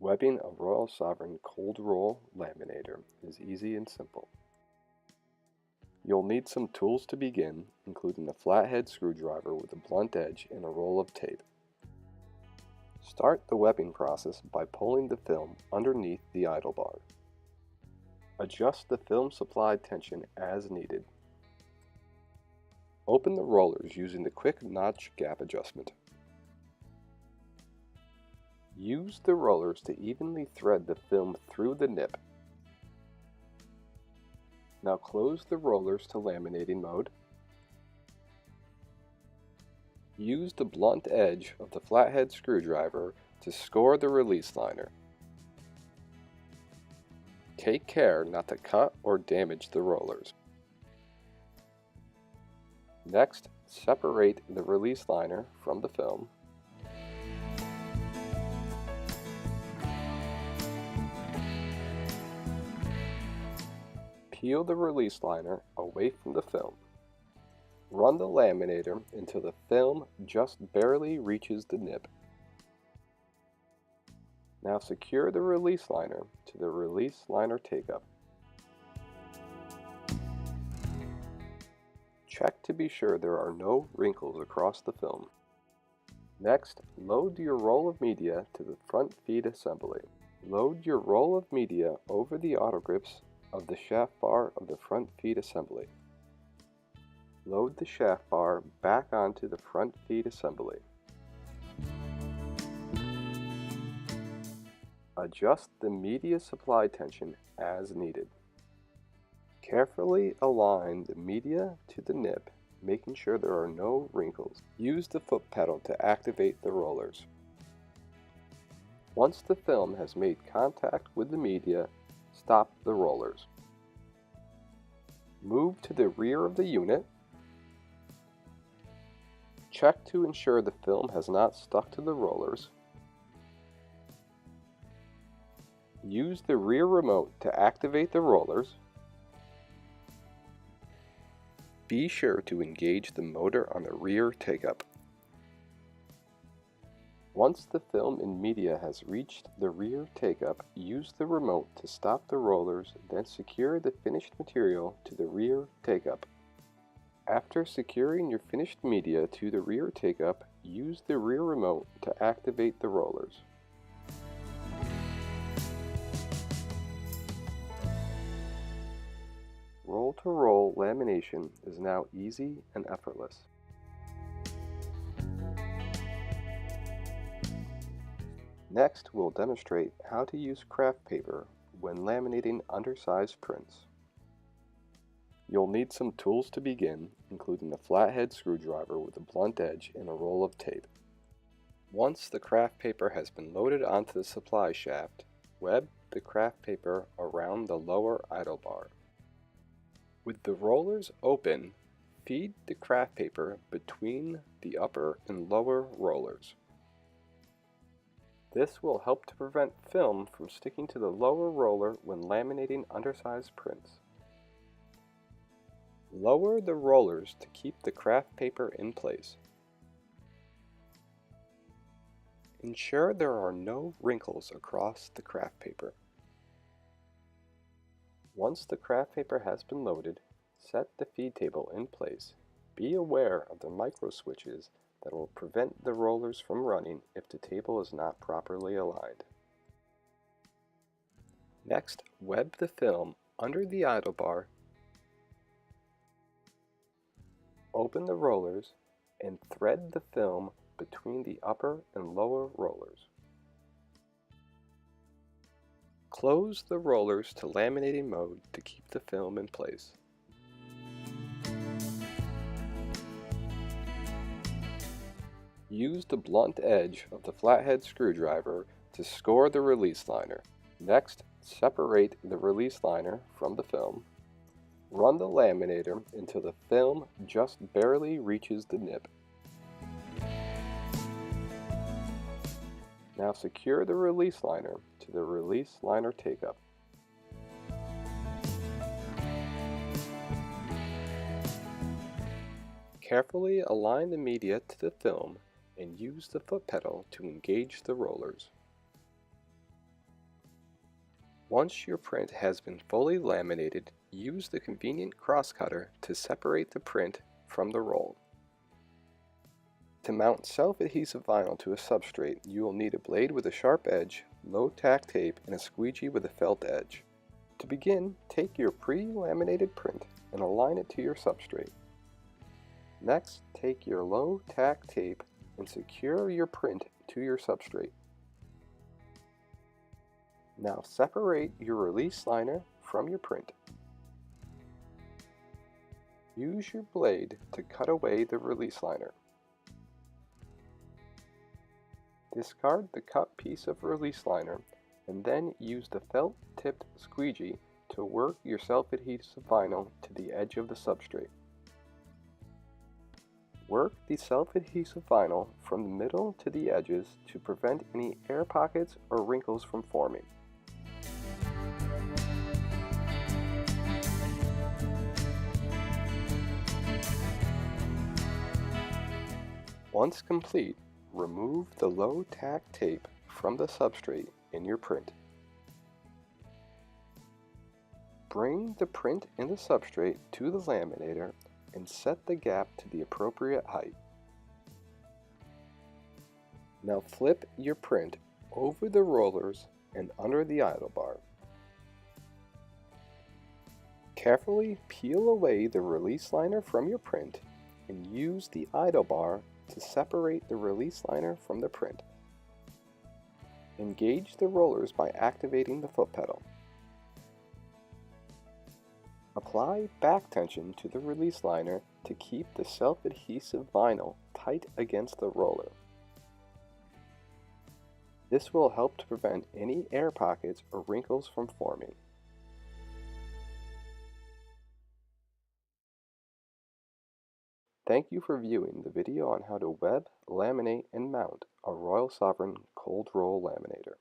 Webbing a Royal Sovereign cold roll laminator is easy and simple. You'll need some tools to begin, including a flathead screwdriver with a blunt edge and a roll of tape. Start the webbing process by pulling the film underneath the idle bar. Adjust the film supply tension as needed. Open the rollers using the quick notch gap adjustment. Use the rollers to evenly thread the film through the nip. Now close the rollers to laminating mode. Use the blunt edge of the flathead screwdriver to score the release liner. Take care not to cut or damage the rollers. Next, separate the release liner from the film. Peel the release liner away from the film. Run the laminator until the film just barely reaches the nib. Now secure the release liner to the release liner take-up. Check to be sure there are no wrinkles across the film. Next, load your roll of media to the front feed assembly. Load your roll of media over the auto grips of the shaft bar of the front feed assembly. Load the shaft bar back onto the front feed assembly. Adjust the media supply tension as needed. Carefully align the media to the nib, making sure there are no wrinkles. Use the foot pedal to activate the rollers. Once the film has made contact with the media, stop the rollers. Move to the rear of the unit. Check to ensure the film has not stuck to the rollers. Use the rear remote to activate the rollers. Be sure to engage the motor on the rear take-up. Once the film and media has reached the rear take-up, use the remote to stop the rollers, then secure the finished material to the rear take-up. After securing your finished media to the rear take-up, use the rear remote to activate the rollers. Roll-to-roll lamination is now easy and effortless. Next, we'll demonstrate how to use craft paper when laminating undersized prints. You'll need some tools to begin, including a flathead screwdriver with a blunt edge and a roll of tape. Once the craft paper has been loaded onto the supply shaft, web the craft paper around the lower idle bar. With the rollers open, feed the craft paper between the upper and lower rollers. This will help to prevent film from sticking to the lower roller when laminating undersized prints. Lower the rollers to keep the craft paper in place. Ensure there are no wrinkles across the craft paper. Once the craft paper has been loaded, set the feed table in place. Be aware of the micro switches that will prevent the rollers from running if the table is not properly aligned. Next, web the film under the idle bar. Open the rollers and thread the film between the upper and lower rollers. Close the rollers to laminating mode to keep the film in place. Use the blunt edge of the flathead screwdriver to score the release liner. Next, separate the release liner from the film. Run the laminator until the film just barely reaches the nib. Now secure the release liner to the release liner take-up. Carefully align the media to the film and use the foot pedal to engage the rollers. Once your print has been fully laminated, use the convenient crosscutter to separate the print from the roll. To mount self-adhesive vinyl to a substrate, you will need a blade with a sharp edge, low-tack tape, and a squeegee with a felt edge. To begin, take your pre-laminated print and align it to your substrate. Next, take your low-tack tape and secure your print to your substrate. Now separate your release liner from your print. Use your blade to cut away the release liner. Discard the cut piece of release liner and then use the felt-tipped squeegee to work your self-adhesive vinyl to the edge of the substrate. Work the self-adhesive vinyl from the middle to the edges to prevent any air pockets or wrinkles from forming. Once complete, remove the low-tack tape from the substrate in your print. Bring the print and the substrate to the laminator and set the gap to the appropriate height. Now flip your print over the rollers and under the idle bar. Carefully peel away the release liner from your print and use the idle bar to separate the release liner from the print. Engage the rollers by activating the foot pedal. Apply back tension to the release liner to keep the self-adhesive vinyl tight against the roller. This will help to prevent any air pockets or wrinkles from forming. Thank you for viewing the video on how to web, laminate, and mount a Royal Sovereign cold roll laminator.